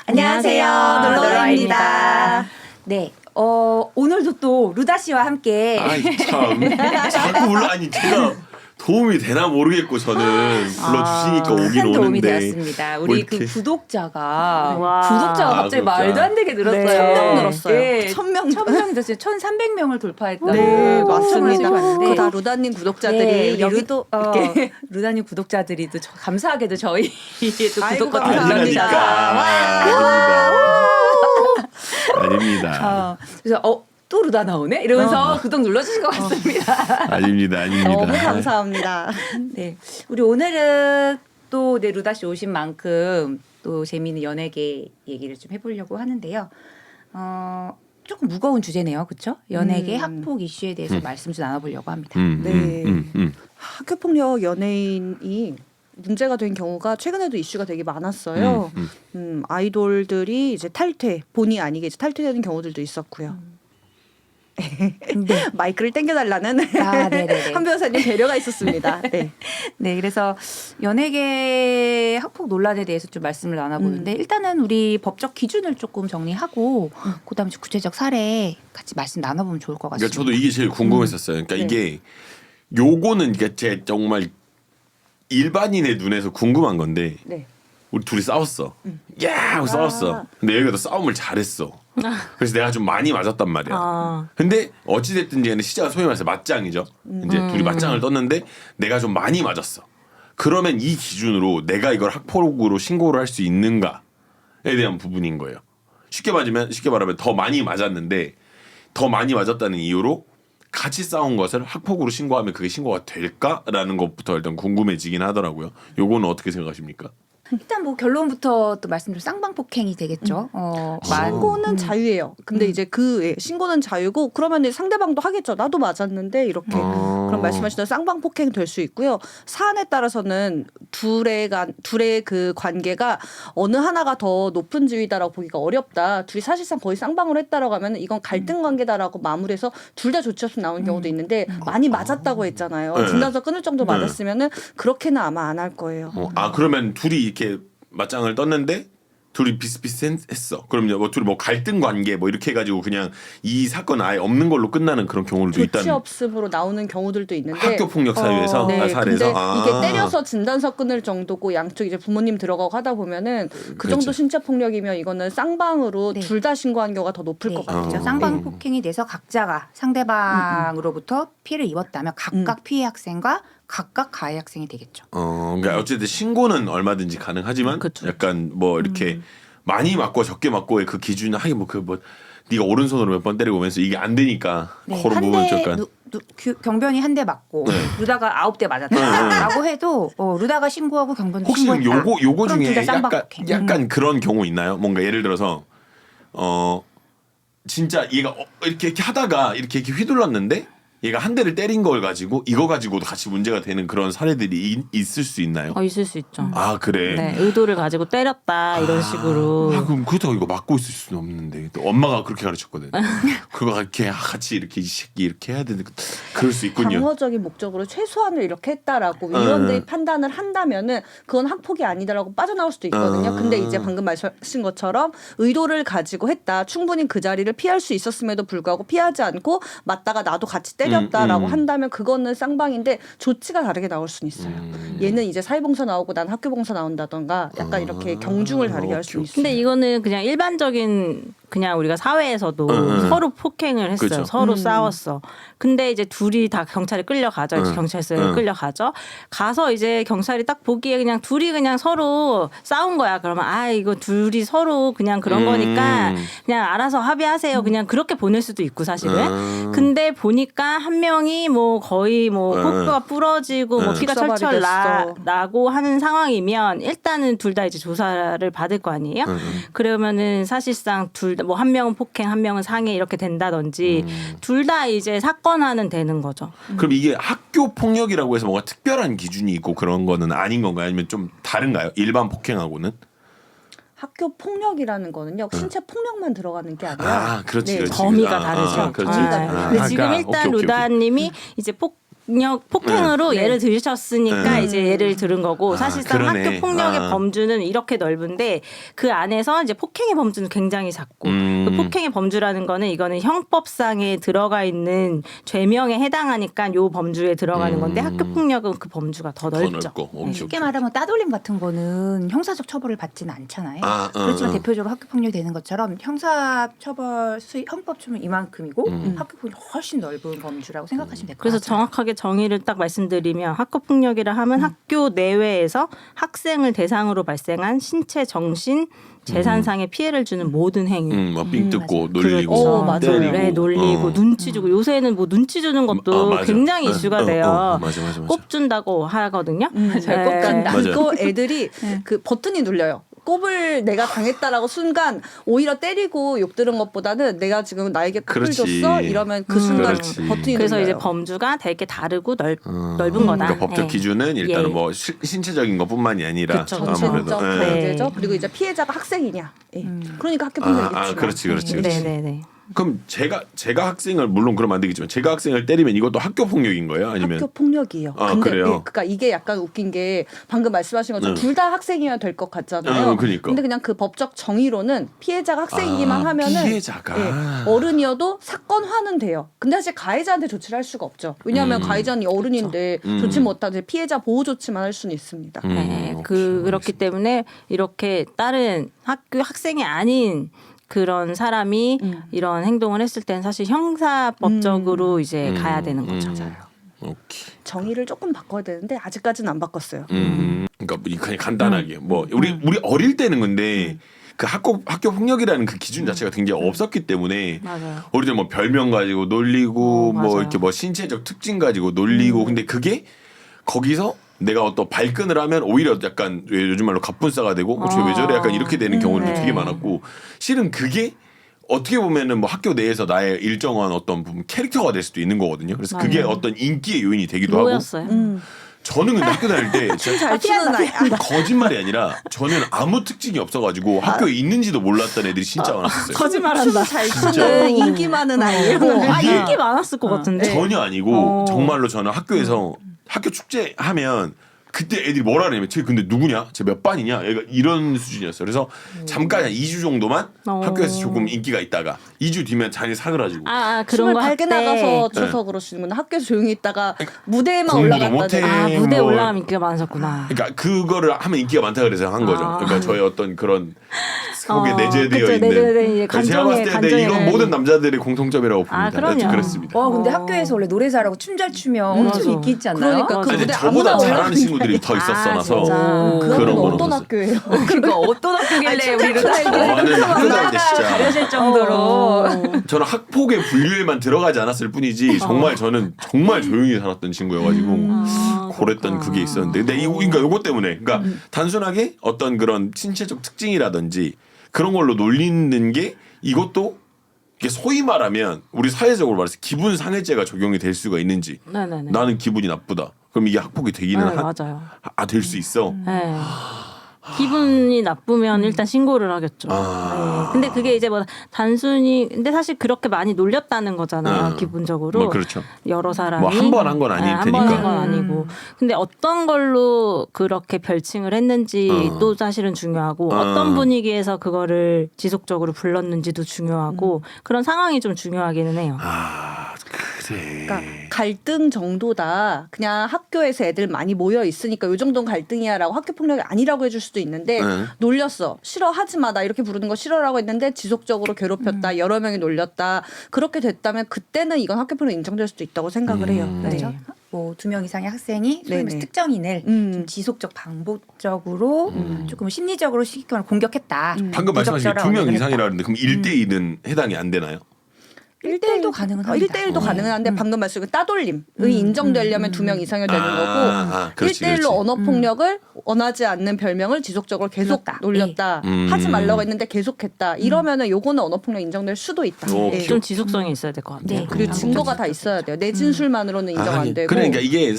안녕하세요. 놀러와입니다. 네. 오늘도 또 루다 씨와 함께. 아이 참 자꾸 아니 제가 도움이 되나 모르겠고 저는 불러주시니까 오긴 큰 도움이 오는데 되었습니다. 우리 뭐 이렇게. 그 구독자가 와. 갑자기 구독자. 말도 안 되게 늘었어요. 네. 1000명 늘었어요. 네. 1000명 됐어요. 1,300명을 돌파했다고. 네, 맞습니다. 봤는데. 그거 다 루다님 구독자들이 네, 여기도 이렇게 루다님 구독자들이 또 감사하게도 저희 또 아이고, 구독과 감사합니다. 아닙니다. 그래서 또 루다 나오네 이러면서 구독 눌러주신 것 같습니다. 아닙니다. 너무 감사합니다. 네, 우리 오늘은 또 루다 씨 오신 만큼 또 재미있는 연예계 얘기를 좀 해보려고 하는데요. 조금 무거운 주제네요, 그렇죠? 연예계 학폭 이슈에 대해서 말씀 좀 나눠보려고 합니다. 네. 학교폭력 연예인이 문제가 된 경우가 최근에도 이슈가 되게 많았어요. 아이돌들이 이제 본의 아니게 이제 탈퇴되는 경우들도 있었고요. 네. 마이크를 땡겨달라는 네네네. 한 변호사님 배려가 있었습니다. 네. 네, 그래서 연예계 학폭 논란에 대해서 좀 말씀을 나눠보는데 일단은 우리 법적 기준을 조금 정리하고 그다음에 구체적 사례 같이 말씀 나눠보면 좋을 것 같습니다. 그러니까 저도 이게 제일 궁금했었어요. 그러니까 이게 요거는 그러니까 제 정말 일반인의 눈에서 궁금한 건데 네. 우리 둘이 싸웠어. 야 하고 싸웠어. 근데 여기가 더 싸움을 잘했어. 그래서 내가 좀 많이 맞았단 말이야. 근데 어찌됐든 간에 시작은 소위 말해서 맞짱이죠. 이제 둘이 맞짱을 떴는데 내가 좀 많이 맞았어. 그러면 이 기준으로 내가 이걸 학폭으로 신고를 할 수 있는가에 대한 부분인 거예요. 쉽게 말하면 더 많이 맞았는데 더 많이 맞았다는 이유로 같이 싸운 것을 학폭으로 신고하면 그게 신고가 될까라는 것부터 일단 궁금해지긴 하더라고요. 요거는 어떻게 생각하십니까? 일단 뭐 결론부터 또 말씀드린 쌍방폭행이 되겠죠. 신고는 자유예요. 근데 이제 신고는 자유고 그러면 이제 상대방도 하겠죠. 나도 맞았는데 이렇게. 그럼 말씀하신 대로 쌍방폭행 될 수 있고요. 사안에 따라서는 둘의 그 관계가 어느 하나가 더 높은 지위다라고 보기가 어렵다. 둘이 사실상 거의 쌍방으로 했다라고 하면 이건 갈등 관계다라고 마무리해서 둘 다 조치 없이 나오는 경우도 있는데 많이 맞았다고 했잖아요. 네. 진단서 끊을 정도 맞았으면은 그렇게는 아마 안 할 거예요. 그러면 둘이 이렇게 맞짱을 떴는데 둘이 비슷비슷했어. 그럼 뭐 둘이 뭐 갈등 관계 뭐 이렇게 해가지고 그냥 이 사건 아예 없는 걸로 끝나는 그런 경우들도 조치 있다는. 없음으로 나오는 경우들도 있는데 학교 폭력 사유에서 네, 사례에서. 근데 이게 때려서 진단서 끊을 정도고 양쪽 이제 부모님 들어가고 하다 보면은 그 그렇죠. 정도 신체 폭력이면 이거는 쌍방으로 네. 둘 다 신고한 경우가 더 높을 것 같아요. 그렇죠. 쌍방폭행이 돼서 각자가 상대방으로부터 피해를 입었다면 각각 피해 학생과 각각 가해 학생이 되겠죠. 그러니까 어쨌든 신고는 얼마든지 가능하지만 약간 뭐 이렇게 많이 맞고 적게 맞고의 그 기준은 하긴 뭐 네가 오른손으로 몇 번 때리고 오면서 이게 안 되니까 그런 부분 약간. 경변이 한 대 맞고 루다가 9대 맞았다라고 해도 루다가 신고하고 경변도 혹시 신고했다. 요거 그럼 중에 둘다 쌍방폭행. 약간 그런 경우 있나요? 뭔가 예를 들어서 진짜 얘가 이렇게 하다가 이렇게 휘둘렀는데 얘가 한 대를 때린 걸 가지고 이거 가지고도 같이 문제가 되는 그런 사례들이 있을 수 있나요? 있을 수 있죠. 아 그래. 네, 의도를 가지고 때렸다 이런 식으로. 그럼 그렇다고 이거 맞고 있을 수는 없는데 또 엄마가 그렇게 가르쳤거든. 그거 이렇게 같이 이렇게 이 새끼 이렇게 해야 되는 그럴 수 있군요. 방어적인 목적으로 최소한을 이렇게 했다라고 위원들이 판단을 한다면은 그건 학폭이 아니다라고 빠져나올 수도 있거든요. 근데 이제 방금 말씀하신 것처럼 의도를 가지고 했다. 충분히 그 자리를 피할 수 있었음에도 불구하고 피하지 않고 맞다가 나도 같이 때렸다라고 한다면 그거는 쌍방인데 조치가 다르게 나올 수는 있어요. 얘는 이제 사회봉사 나오고 난 학교봉사 나온다던가 약간 이렇게 경중을 다르게 할 수는 있어요. 근데 이거는 그냥 일반적인 그냥 우리가 사회에서도 서로 폭행을 했어요. 그렇죠. 서로 싸웠어. 근데 이제 둘이 다 경찰에 끌려가죠. 이제 경찰서에 끌려가죠. 가서 이제 경찰이 딱 보기에 그냥 둘이 그냥 서로 싸운 거야. 그러면 이거 둘이 서로 그냥 그런 거니까 그냥 알아서 합의하세요. 그냥 그렇게 보낼 수도 있고 사실은. 근데 보니까 한 명이 뭐 거의 뭐 코뼈가 부러지고 뭐 피가 죽사발이 철철 됐어. 나고 하는 상황이면 일단은 둘 다 이제 조사를 받을 거 아니에요. 그러면은 사실상 뭐 한 명은 폭행, 한 명은 상해 이렇게 된다든지 둘 다 이제 사건화는 되는 거죠. 그럼 이게 학교 폭력이라고 해서 뭔가 특별한 기준이 있고 그런 거는 아닌 건가요? 아니면 좀 다른가요? 일반 폭행하고는? 학교 폭력이라는 거는요. 신체 폭력만 들어가는 게 아니라 그렇지, 그렇지. 범위가 다르죠. 그렇지. 근데 지금 일단 오케이. 루다님이 이제 폭행으로 네. 예를 들으셨으니까 네. 이제 예를 들은 거고 사실상 그러네. 학교 폭력의 아. 범주는 이렇게 넓은데 그 안에서 이제 폭행의 범주는 굉장히 작고 그 폭행의 범주라는 거는 이거는 형법상에 들어가 있는 죄명에 해당하니까 요 범주에 들어가는 건데 학교 폭력은 그 범주가 더 더 넓죠. 넓고. 오케이, 쉽게 오케이. 말하면 따돌림 같은 거는 형사적 처벌을 받지는 않잖아요. 그렇지만 대표적으로 학교 폭력이 되는 것처럼 형사 처벌 형법 처벌 이만큼이고 학교 폭력 훨씬 넓은 범주라고 생각하시면 될 것 그래서 같아요. 정확하게 정의를 딱 말씀드리면 학교 폭력이라 하면 학교 내외에서 학생을 대상으로 발생한 신체, 정신, 재산상의 피해를 주는 모든 행위. 뭐삥 뜯고 맞아요. 놀리고 그렇죠. 맞아요. 때리고 네, 놀리고 눈치 주고 요새는 뭐 눈치 주는 것도 맞아. 굉장히 이슈가 돼요. 맞아. 꼽 준다고 하거든요. 맞아요. 꼽 준다. 맞아요. 그거 애들이 그 버튼이 눌려요. 꼽을 내가 당했다라고 순간 오히려 때리고 욕 들은 것보다는 내가 지금 나에게 꼽을 그렇지. 줬어 이러면 그 순간 그렇지. 버튼이 그래서 눌려요. 이제 범주가 되게 다르고 넓은 거다. 그러니까 법적 예. 기준은 일단은 예. 뭐 신체적인 것뿐만이 아니라 그쵸, 아무래도 전체적 예. 강제죠. 그리고 이제 피해자가 학생이냐. 예. 그러니까 학교 폭력이겠죠. 그렇지. 네네네. 그럼 제가 학생을 물론 그러면 안 되겠지만 제가 학생을 때리면 이것도 학교 폭력인 거예요? 아니면 학교 폭력이에요. 아, 근데 그래요? 그러니까 이게 약간 웃긴 게 방금 말씀하신 것처럼 둘 다 학생이어야 될 것 같잖아요. 그러니까. 근데 그냥 그 법적 정의로는 피해자가 학생이기만 하면은 피해자가 예, 어른이어도 사건화는 돼요. 근데 사실 가해자한테 조치를 할 수가 없죠. 왜냐하면 가해자는 어른인데 조치 못하지 피해자 보호 조치만 할 수는 있습니다. 네, 오케이, 그렇기 때문에 이렇게 다른 학교 학생이 아닌 그런 사람이 이런 행동을 했을 때는 사실 형사법적으로 이제 가야 되는 거죠. 오케이. 정의를 조금 바꿔야 되는데 아직까지는 안 바꿨어요. 그러니까 뭐 그냥 간단하게 뭐 우리 어릴 때는 근데 그 학교 폭력이라는 그 기준 자체가 굉장히 없었기 때문에 맞아요. 우리들 뭐 별명 가지고 놀리고 뭐 맞아요. 이렇게 뭐 신체적 특징 가지고 놀리고 근데 그게 거기서 내가 어떤 발끈을 하면 오히려 약간 요즘 말로 갑분싸가 되고 쟤왜 저래 약간 이렇게 되는 경우도 되게 많았고 실은 그게 어떻게 보면은 뭐 학교 내에서 나의 일정한 어떤 부분 캐릭터가 될 수도 있는 거거든요. 그래서 그게 어떤 인기의 요인이 되기도 하고 뭐였어요? 저는 근데 학교 다닐 때 진짜 잘 추는 아이. 거짓말이 아니라 저는 아무 특징이 없어가지고 학교에 있는지도 몰랐던 애들이 진짜 많았어요. 거짓말한다. 잘 추는 인기 많은 아이. 아 인기 많았을 것 같은데. 전혀 아니고 정말로 저는 학교에서 학교 축제 하면 그때 애들이 뭐라 그러냐면 쟤 근데 누구냐? 쟤 몇 반이냐? 얘가 이런 수준이었어요. 그래서 잠깐 한 2주 정도만 학교에서 조금 인기가 있다가 2주 뒤면 자기 사그라지고 그런 춤을 거 할 밖에 때 나가서 춰서 그러시는구나. 학교에서 조용히 있다가 무대에만 공부도 올라갔다는. 못해. 무대 뭐. 올라가면 인기가 많았었구나. 그러니까 그거를 하면 인기가 많다 그래서 한 거죠. 그러니까 저의 어떤 그런 속에 내재되어 그쵸, 있는. 내재된 이제 그러니까 제가 봤을 때 감정에 이건 모든 남자들의 공통점이라고 봅니다. 그럼요. 하여튼 그렇습니다. 와 근데 학교에서 원래 노래 잘하고 춤 잘 추면 엄청 맞아. 인기 있지 않나요? 그러니까 그 아니, 근데 무대 저보다 아무나 잘하는 올라가는 친구들이 더 있었어서 진짜. 그 그런 학교는 건 어떤 없었어요. 학교예요? 그러니까 어떤 학교길래 우리를 저는 학교 다닐 때 진짜 가려질 정도로 저는 학폭의 분류에만 들어가지 않았을 뿐이지 정말 저는 정말 조용히 살았던 친구여가지고 그랬던 그게 있었는데 근데 그러니까 요거 때문에 그러니까 단순하게 어떤 그런 신체적 특징이라든지 그런 걸로 놀리는 게 이것도 이게 소위 말하면 우리 사회적으로 말해서 기분 상해죄가 적용이 될 수가 있는지 네네네. 나는 기분이 나쁘다 그럼 이게 학폭이 되기는 맞아요. 될 수 있어. 네. 기분이 나쁘면 일단 신고를 하겠죠. 네. 근데 그게 이제 뭐 단순히 근데 사실 그렇게 많이 놀렸다는 거잖아요. 기본적으로 뭐 그렇죠. 여러 사람이 뭐 한 번 한 건 아닐 한 번 한 테니까. 건 아니고. 근데 어떤 걸로 그렇게 별칭을 했는지 또 사실은 중요하고 어떤 분위기에서 그거를 지속적으로 불렀는지도 중요하고 그런 상황이 좀 중요하기는 해요. 그래. 그러니까 갈등 정도다. 그냥 학교에서 애들 많이 모여 있으니까 요 정도는 갈등이야라고 학교 폭력이 아니라고 해줄 수도 있는데 놀렸어. 싫어하지 마. 나 이렇게 부르는 거 싫어라고 했는데 지속적으로 괴롭혔다. 여러 명이 놀렸다. 그렇게 됐다면 그때는 이건 학교 폭력 인정될 수도 있다고 생각을 해요. 그렇죠. 네. 뭐 2명 이상의 학생이 소위 말해서 네네. 특정인을 좀 지속적 반복적으로 조금 심리적으로 시기권을 공격했다. 방금 말씀하신 게 2명 이상이라 그러는데 그럼 1대1은 해당이 안 되나요? 1대1도 가능은 합니다. 1대1도 가능은 한데 방금 말씀하신 따돌림이 인정되려면 2명 이상이 되는 거고 그렇지, 1대1로 그렇지. 언어폭력을 원하지 않는 별명을 지속적으로 계속 불렀다. 놀렸다. 하지 말라고 했는데 계속했다. 이러면은 요거는 언어폭력 인정될 수도 있다. 오케이. 네. 좀 지속성이 있어야 될 것 같아요. 네. 그리고 증거가 다 있어야 돼요. 내 진술만으로는 인정 안 되고. 그러니까 이게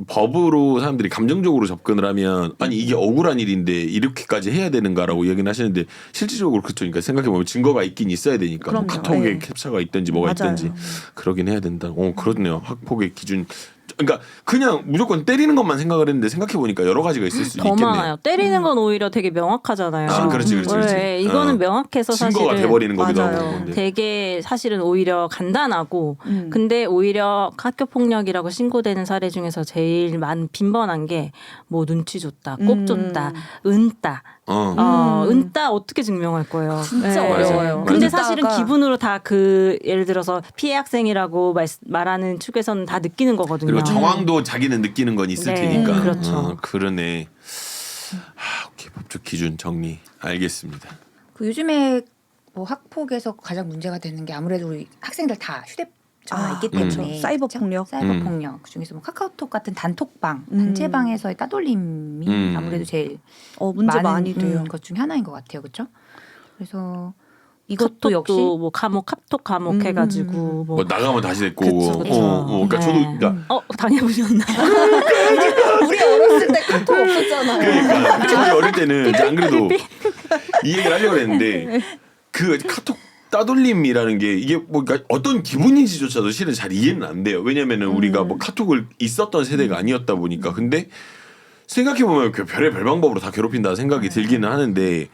법으로 사람들이 감정적으로 접근을 하면 아니 이게 억울한 일인데 이렇게까지 해야 되는가라고 얘기는 하시는데 실질적으로 그렇죠. 그러니까 생각해보면 증거가 있긴 있어야 되니까 뭐 그럼요. 카톡에 네. 캡처가 있든지 뭐가 맞아요. 있든지 그러긴 해야 된다. 그렇네요. 학폭의 기준 그러니까 그냥 무조건 때리는 것만 생각을 했는데 생각해 보니까 여러 가지가 있을 수 더 있겠네요. 많아요. 때리는 건 오히려 되게 명확하잖아요. 그렇지. 네, 이거는 명확해서 증거가 사실은 돼버리는 거기도 맞아요. 하고. 근데. 되게 사실은 오히려 간단하고 근데 오히려 학교 폭력이라고 신고되는 사례 중에서 제일 빈번한 게 뭐 눈치 줬다, 꼽 줬다, 은따. 은따 어떻게 증명할 거예요? 진짜 네. 어려워요. 근데 은따가 사실은 기분으로 다 그 예를 들어서 피해 학생이라고 말하는 측에서는 다 느끼는 거거든요. 그리고 정황도 자기는 느끼는 건 있을 네, 테니까. 그렇죠. 그러네. 오케이, 법적 기준 정리 알겠습니다. 그 요즘에 뭐 학폭에서 가장 문제가 되는 게 아무래도 우리 학생들 다 휴대전화 있기 때문에 그렇죠. 사이버 폭력. 사이버 폭력 그중에서 뭐 카카오톡 같은 단톡방, 단체방에서의 따돌림이 아무래도 제일 문제 많은 많이 돼요. 것 중에 하나인 것 같아요, 그렇죠? 그래서 이것도 역시 뭐 감옥 카톡 감옥 해가지고 뭐 나가면 다시 데리고 그쵸, 오고. 그쵸. 그러니까 저도 그러니까 당해보셨나? 우리 어렸을 때 카톡 없었잖아요. 그러니까 저희 어릴 때는 이제 안 그래도 이 얘기를 하려고 했는데 그 카톡 따돌림이라는 게 이게 뭐 그러니까 어떤 기분인지조차도 실은 잘 이해는 안 돼요. 왜냐면은 우리가 뭐 카톡을 있었던 세대가 아니었다 보니까. 근데 생각해 보면 그 별의별 방법으로 다 괴롭힌다 생각이 들기는 하는데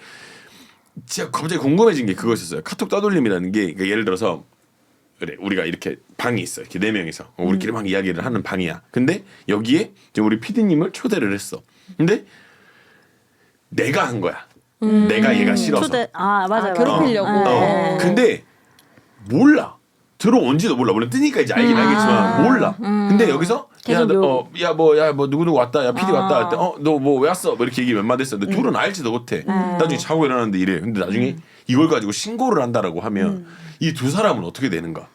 진짜 갑자기 궁금해진 게 그거였어요. 카톡 따돌림이라는 게 그러니까 예를 들어서 그래 우리가 이렇게 방이 있어 이렇게 4명이서 우리끼리 막 이야기를 하는 방이야. 근데 여기에 이제 우리 PD님을 초대를 했어. 근데 내가 한 거야. 내가 얘가 싫어서. 맞아요. 괴롭히려고. 네. 근데 몰라. 들어온지도 몰라. 물론 뜨니까 이제 알긴 알겠지만 몰라. 근데 여기서 계속 뭐 누구 왔다. 야 PD 왔다. 할 때 너 뭐 왜 왔어? 뭐 이렇게 얘기 몇 마디 했었는데 둘은 알지도 못해. 나중에 자고 일어났는데 이래. 근데 나중에 이걸 가지고 신고를 한다라고 하면 이 두 사람은 어떻게 되는가?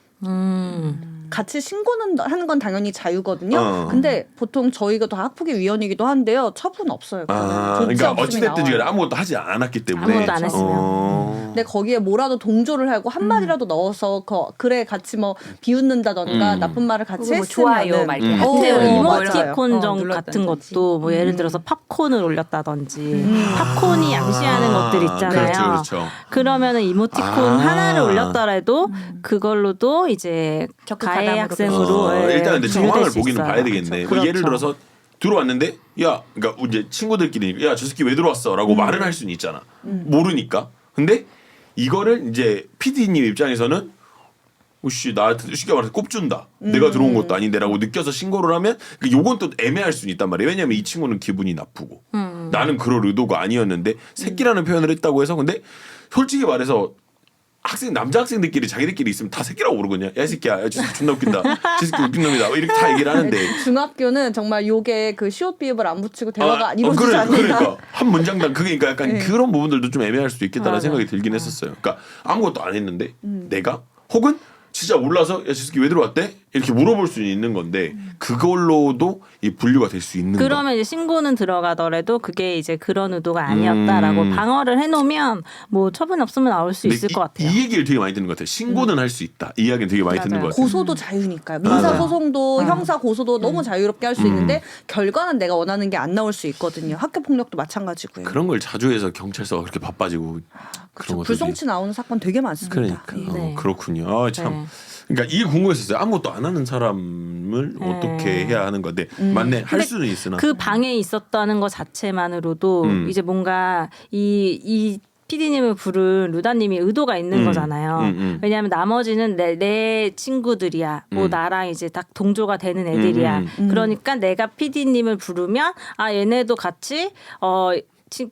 같이 신고는 하는 건 당연히 자유거든요. 근데 보통 저희가 또 학폭의 위원이기도 한데요. 처분 없어요. 그러니까 어찌됐든 지금 아무것도 하지 않았기 때문에. 아무것도 안 했으면. 근데 거기에 뭐라도 동조를 하고 한 마디라도 넣어서 그래 같이 뭐 비웃는다던가 나쁜 말을 같이 뭐 했으면 좋아요 막 이렇게 근데 하트 이모티콘 눌렀다든지. 같은 것도 뭐 예를 들어서 팝콘을 올렸다든지 팝콘이 암시하는 것들 있잖아요. 그렇죠. 그러면은 이모티콘 하나를 올렸더라도 그걸로도 이제 적극 가해 가담으로 학생으로 일단 근데 분류될 정황을 수 보기는 있어요. 봐야 되겠네. 그렇죠. 예를 들어서 들어왔는데 야, 그러니까 이제 친구들끼리 야, 저 새끼 왜 들어왔어?라고 말을 할 수는 있잖아. 모르니까. 근데 이거를 이제 PD님 입장에서는 오씨 나한테 쉽게 말해서 꼽준다. 내가 들어온 것도 아닌데라고 느껴서 신고를 하면 요건 또 애매할 수는 있단 말이에요. 왜냐하면 이 친구는 기분이 나쁘고 나는 그럴 의도가 아니었는데 새끼라는 표현을 했다고 해서 근데 솔직히 말해서 남자 학생들끼리 자기들끼리 있으면 다 새끼라고 부르거든요. 야 이 새끼야, 야, 저 새끼 존나 웃긴다. 저 새끼 웃긴 놈이다. 이렇게 다 얘기를 하는데 중학교는 정말 요게 그 시옷 비읍을 안 붙이고 대화가 이루어지지 않는다. 그러니까 한 문장당 그러니까 약간 그런 부분들도 좀 애매할 수도 있겠다는 생각이 들긴 했었어요. 그러니까 아무것도 안 했는데 내가 혹은 진짜 몰라서 야, 저 새끼 왜 들어왔대? 이렇게 물어볼 수 있는 건데 그걸로도 이 분류가 될 수 있는 그러면 이제 신고는 들어가더라도 그게 이제 그런 의도가 아니었다라고 방어를 해놓으면 뭐 처분 없으면 나올 수 있을 것 같아요. 이 얘기를 되게 많이 듣는 것 같아요. 신고는 할 수 있다. 이 이야기는 되게 많이 듣는 것 같아요. 고소도 자유니까요. 민사 소송도 형사 고소도 너무 자유롭게 할 수 있는데 결과는 내가 원하는 게 안 나올 수 있거든요. 학교 폭력도 마찬가지고요. 그런 걸 자주 해서 경찰서가 그렇게 바빠지고 그런 것들이. 불송치 나오는 사건 되게 많습니다. 그러니까 네. 그렇군요. 참. 네. 그러니까 이게 궁금했었어요. 아무것도 안 하는 사람을 어떻게 해야 하는 건데 맞네 할 수는 있으나 그 방에 있었다는 것 자체만으로도 이제 뭔가 이 PD님을 부른 루다님이 의도가 있는 거잖아요. 왜냐하면 나머지는 내 친구들이야. 뭐 나랑 이제 딱 동조가 되는 애들이야. 그러니까 내가 PD님을 부르면 얘네도 같이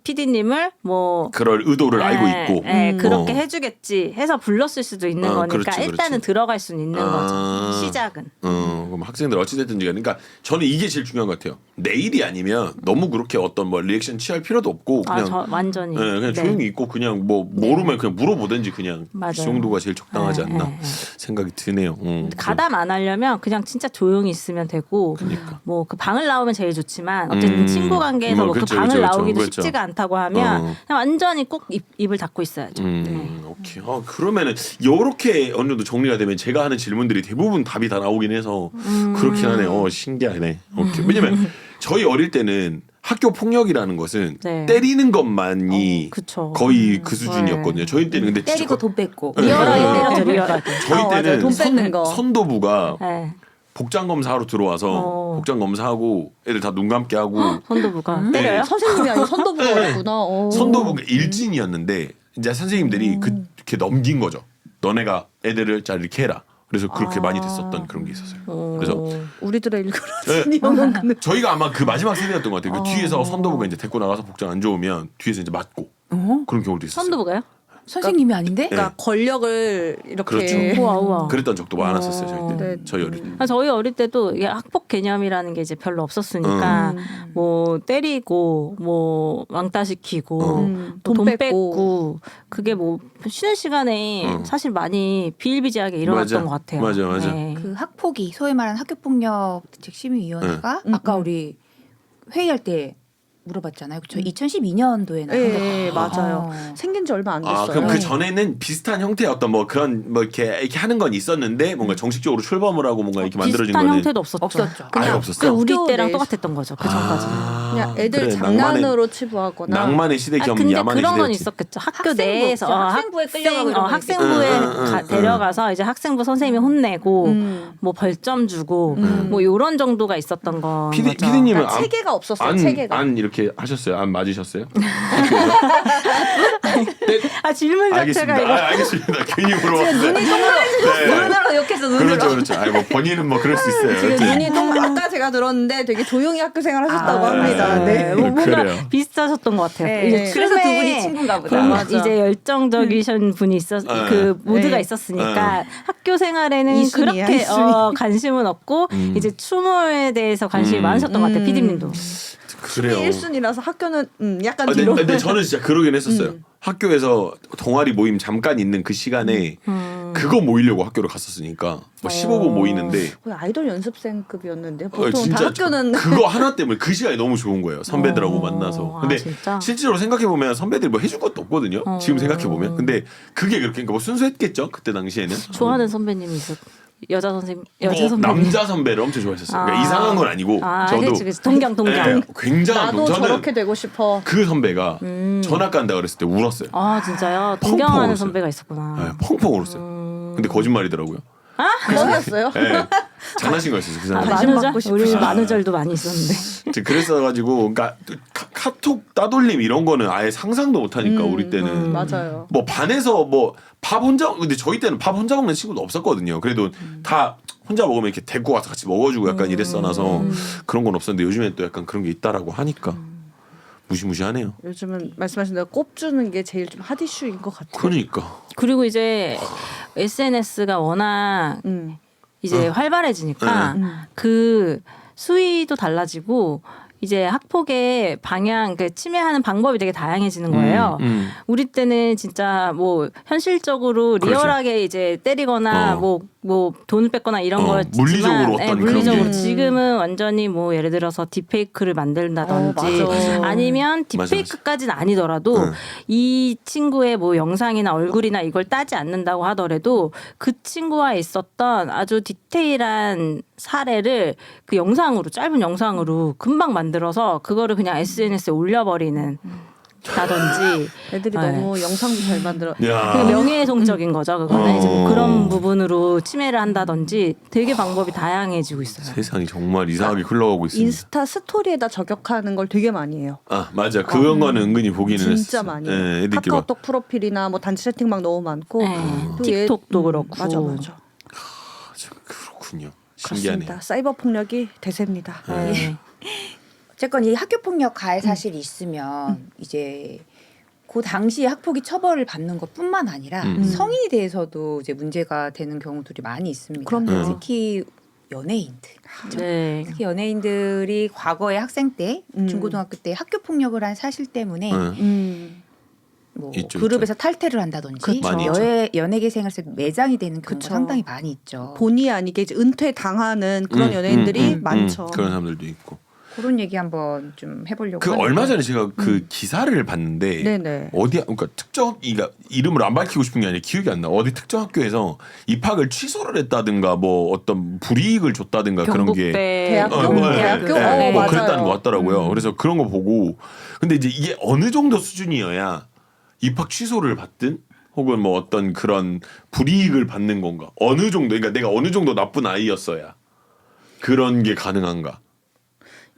PD님을 뭐 그럴 의도를 알고 있고 그렇게 해주겠지 해서 불렀을 수도 있는 거니까 그렇지, 일단은 그렇지. 들어갈 수는 있는 거죠. 시작은. 그럼 학생들 어찌됐든지 그러니까 저는 이게 제일 중요한 것 같아요. 내 일이 아니면 너무 그렇게 어떤 뭐 리액션 취할 필요도 없고 그냥 완전히. 그냥 조용히 있고 그냥 뭐 모르면 그냥 물어보든지 그냥 맞아요. 그 정도가 제일 적당하지 않나 생각이 드네요. 가담 안 하려면 그냥 진짜 조용히 있으면 되고 뭐 그 방을 나오면 제일 좋지만 어쨌든 친구 관계에서 뭐 그 그렇죠, 방을 그렇죠, 나오기도 그렇죠. 쉽지가 않다고 하면 그냥 완전히 꼭 입을 닫고 있어야죠. 오케이. 그러면은 요렇게 어느 정도 정리가 되면 제가 하는 질문들이 대부분 답이 다 나오긴 해서 그렇긴 하네. 신기하네. 오케이. 왜냐면 저희 어릴 때는 학교 폭력이라는 것은 네. 때리는 것만이 그쵸. 거의 그 수준이었거든요. 저희 때는 근데 때리고 돈 뺏고 네. 리얼하게 때려줘 리얼하게. 저희 맞아요. 때는 돈 뺏는 거. 선도부가 네. 복장 검사하러 들어와서 복장 검사하고 애들 다 눈 감게 하고 선도부가 때려요? 선생님이 아니고 선도부가 왔구나. 선도부가 일진이었는데 이제 선생님들이 그렇게 넘긴 거죠. 너네가 애들을 잘 이렇게 해라. 그래서 그렇게 많이 됐었던 그런 게 있었어요. 그래서 우리들의 일그러진 영혼 근데 저희가 아마 그 마지막 세대였던 것 같아요. 그 뒤에서 선도부가 이제 데리고 나가서 복장 안 좋으면 뒤에서 이제 맞고 그런 경우도 있었어요. 선도부가요? 선생님이 아닌데? 그러니까 권력을 이렇게 그렇죠. 우와 우와. 그랬던 적도 많았었어요. 저희 때. 네. 저희 어릴 때. 저희 어릴 때도 이게 학폭 개념이라는 게 이제 별로 없었으니까 뭐 때리고 뭐 왕따시키고 또 돈 돈 뺏고. 뺏고 그게 뭐 쉬는 시간에 사실 많이 비일비재하게 일어났던 맞아. 것 같아요. 맞아. 그 학폭이 소위 말하는 학교폭력 대책심의위원회가 아까 우리 회의할 때 물어봤잖아요. 그렇죠. 2012년도에 나온 예, 거. 맞아요. 생긴 지 얼마 안 됐어요. 그럼 그 전에는 비슷한 형태의 어떤 뭐 그런 뭐 이렇게 하는 건 있었는데 뭔가 정식적으로 출범을 하고 뭔가 이렇게 만들어진 비슷한 거는 형태도 없었죠. 없었죠. 아예 그 없었어요. 우리 학교 때랑 내- 똑같았던 거죠. 그 전까지는. 그냥 애들 그래, 장난으로 치부하거나 낭만의 시대 겸 근데 야만의 그런 건 시대였지. 있었겠죠. 학교 학생부, 내에서 학생부에 끌려가고 이런 거 학생부에 데려가서 이제 학생부 선생님이 혼내고 뭐 벌점 주고 뭐 요런 정도가 있었던 거. 피디님은 그러니까 체계가 없었어요. 체계가. 안 이렇게 하셨어요? 안 맞으셨어요? 아 질문 자체가 알겠습니다. 이거. 알겠습니다. 괜히 물어봤어요. 눈으로 욕해서 눈으로. 그렇죠, 그렇죠. 아니 뭐 본인은 뭐 그럴 수 있어요. 지금 어쨌든. 눈이 동 아까 제가 들었는데 되게 조용히 학교 생활하셨다고 합니다. 네. 뭐 뭔가 그래요. 비슷하셨던 것 같아요. 네. 이제 그래서 두 춤에 분이 친구인가 보다. 좀 맞아. 이제 열정적이신 분이 그 모드가 네. 있었으니까 학교 생활에는 이순이야, 그렇게 이순이. 관심은 없고 이제 춤에 대해서 관심이 많으셨던 것 같아요. 피디님도. 그래요. 1순위라서 학교는 약간 근데, 뒤로. 근데 저는 진짜 그러긴 했었어요. 학교에서 동아리 모임 잠깐 있는 그 시간에 그거 모이려고 학교를 갔었으니까 뭐 15분 모이는데 거의 아이돌 연습생급이었는데 보통 다 진짜 학교는 그거 하나 때문에 그 시간이 너무 좋은 거예요. 선배들하고 만나서. 아, 근데 진짜? 실제로 생각해 보면 선배들이 뭐 해줄 것도 없거든요. 지금 생각해 보면. 근데 그게 그렇게 그러니까 뭐 순수했겠죠. 그때 당시에는. 좋아하는 선배님이 있었. 여자 선생님, 여자 뭐 선배님. 남자 선배를 엄청 좋아했었어요. 그러니까 이상한 건 아니고 저도 그치. 동경. 네, 굉장한 나도 저는 저렇게 되고 싶어. 그 선배가 전학 간다 그랬을 때 울었어요. 아 진짜요? 펑펑 동경하는 울었어요. 선배가 있었구나. 네, 펑펑 울었어요. 근데 거짓말이더라고요. 그거였어요? 네, 장난친 거였어요. 그 사람. 관심 받고 만우절? 싶으시다. 우리 만우절도 많이 있었는데. 그랬어가지고 그러니까 카톡 따돌림 이런 거는 아예 상상도 못하니까 우리 때는 맞아요. 뭐 반에서 뭐 밥 혼자 근데 저희 때는 밥 혼자 먹는 친구도 없었거든요. 그래도 다 혼자 먹으면 이렇게 데리고 와서 같이 먹어주고 약간 이랬어놔서 그런 건 없었는데 요즘엔 또 약간 그런 게 있다라고 하니까 무시무시하네요. 요즘은 말씀하신 대로 꼽주는 게 제일 좀 핫 이슈인 것 같아요. 그러니까 그리고 이제 SNS가 워낙 이제 활발해지니까 그 수위도 달라지고 이제 학폭의 방향, 그 침해하는 방법이 되게 다양해지는 거예요. 우리 때는 진짜 뭐 현실적으로 그렇죠. 리얼하게 이제 때리거나 뭐 돈을 뺏거나 이런 거였지만 물리적으로 어떤 그런 물리적으로 게. 지금은 완전히 뭐 예를 들어서 딥페이크를 만든다든지 맞아. 아니면 맞아. 딥페이크까지는 아니더라도 이 친구의 뭐 영상이나 얼굴이나 이걸 따지 않는다고 하더라도 그 친구와 있었던 아주 디테일한 사례를 그 영상으로 짧은 영상으로 금방 만들어서 그거를 그냥 SNS에 올려버리는 다든지 애들이 네. 너무 영상도 잘 만들어. 야 그 명예훼손적인 거죠. 그거는 이제 뭐 그런 부분으로 침해를 한다든지 되게 방법이 다양해지고 있어요. 세상이 정말 이상하게 흘러가고 있습니다. 인스타 스토리에다 저격하는 걸 되게 많이 해요. 아 맞아 그런 거는 은근히 보기는 진짜 했었어. 많이 해요. 네, 애들끼리 막 카카오톡 프로필이나 뭐 단체 채팅방 너무 많고 네. 또 틱톡도 그렇고. 맞아. 참 그렇군요. 신기하네요. 그렇습니다. 사이버 폭력이 대세입니다. 네. 어쨌건 이 학교 폭력 가해 사실이 있으면 이제 그 당시 학폭이 처벌을 받는 것뿐만 아니라 성인이 대해서도 이제 문제가 되는 경우들이 많이 있습니다. 그럼요. 특히 연예인들. 네. 특히 연예인들이 과거에 학생 때, 중고등학교 때 학교 폭력을 한 사실 때문에 뭐 있죠, 그룹에서 탈퇴를 한다든지 그쵸. 많이 연예계 생활에서 매장이 되는 경우가 그쵸. 상당히 많이 있죠. 본의 아니게 이제 은퇴 당하는 그런 연예인들이 많죠. 그런 사람들도 있고. 그런 얘기 한번 좀 해보려고. 그 하는데. 얼마 전에 제가 그 기사를 봤는데 네네. 어디 그러니까 특정 이름을 안 밝히고 싶은 게 아니라 기억이 안 나. 어디 특정 학교에서 입학을 취소를 했다든가 뭐 어떤 불이익을 줬다든가 그런 게 대학교? 대학교? 뭐 맞아요. 그랬다는 것 같더라고요. 그래서 그런 거 보고 근데 이제 이게 어느 정도 수준이어야 입학 취소를 받든 혹은 뭐 어떤 그런 불이익을 받는 건가? 어느 정도 그러니까 내가 어느 정도 나쁜 아이였어야 그런 게 가능한가?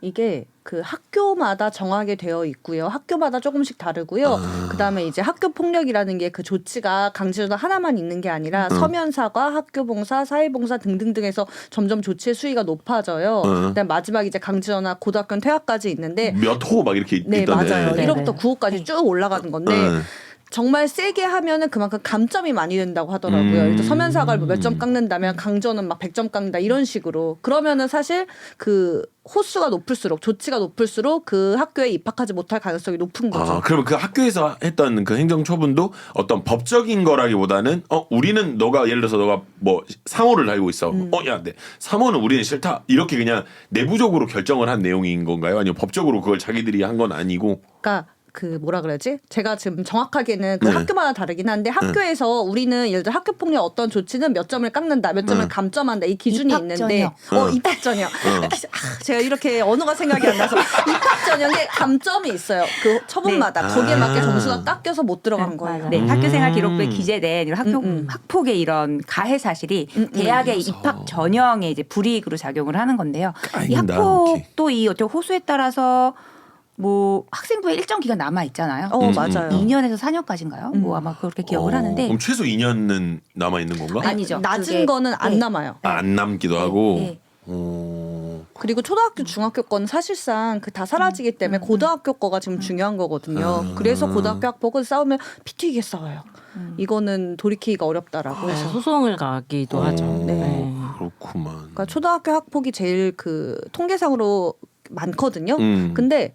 이게 그 학교마다 정하게 되어 있고요. 학교마다 조금씩 다르고요. 그다음에 이제 학교 폭력이라는 게 그 조치가 강제조사 하나만 있는 게 아니라 서면사과, 학교봉사, 사회봉사 등등등에서 점점 조치의 수위가 높아져요. 그다음 마지막 이제 강제전화, 고등학교 퇴학까지 있는데 몇 호 막 이렇게 네 있던데. 맞아요. 네. 1호부터 9호까지 쭉 올라가는 건데 정말 세게 하면은 그만큼 감점이 많이 된다고 하더라고요. 예를 들어 서면사과를 몇 점 깎는다면 강조는 막 100점 깎는다 이런 식으로. 그러면은 사실 그 호수가 높을수록 조치가 높을수록 그 학교에 입학하지 못할 가능성이 높은 거죠. 아, 그러면 그 학교에서 했던 그 행정 처분도 어떤 법적인 거라기보다는 우리는 너가 예를 들어서 너가 뭐 상호를 달고 있어. 야, 네. 상호는 우리는 싫다. 이렇게 그냥 내부적으로 결정을 한 내용인 건가요? 아니면 법적으로 그걸 자기들이 한 건 아니고? 그러니까 그 뭐라 그러지? 제가 지금 정확하게는 그 네. 학교마다 다르긴 한데 학교에서 우리는 예를 들어 학교 폭력 어떤 조치는 몇 점을 깎는다, 몇 점을 감점한다 이 기준이 입학 있는데 전형. 입학 전형. 제가 이렇게 언어가 생각이 안 나서 입학 전형에 감점이 있어요. 그 처분마다 네. 거기에 맞게 아. 점수가 깎여서 못 들어간 거예요. 네, 학교생활 기록부에 기재된 이런 학폭의 이런 가해 사실이 대학의 입학 전형에 이제 불이익으로 작용을 하는 건데요. 이 까인다, 학폭도 이 어떤 호수에 따라서 뭐 학생부에 일정 기간 남아 있잖아요. 맞아요. 2년에서 4년까지인가요? 뭐 아마 그렇게 기억을 하는데 그럼 최소 2년은 남아 있는 건가? 아니죠. 낮은 그게- 거는 안 네. 남아요. 안 남기도 하고. 네. 그리고 초등학교, 중학교 거는 사실상 그 다 사라지기 때문에 고등학교 거가 지금 중요한 거거든요. 그래서 고등학교 학폭은 싸우면 피 튀게 싸워요. 이거는 돌이키기가 어렵다라고 그래서 해서. 소송을 가기도 하죠. 네. 그렇구만. 그러니까 초등학교 학폭이 제일 그 통계상으로 많거든요. 근데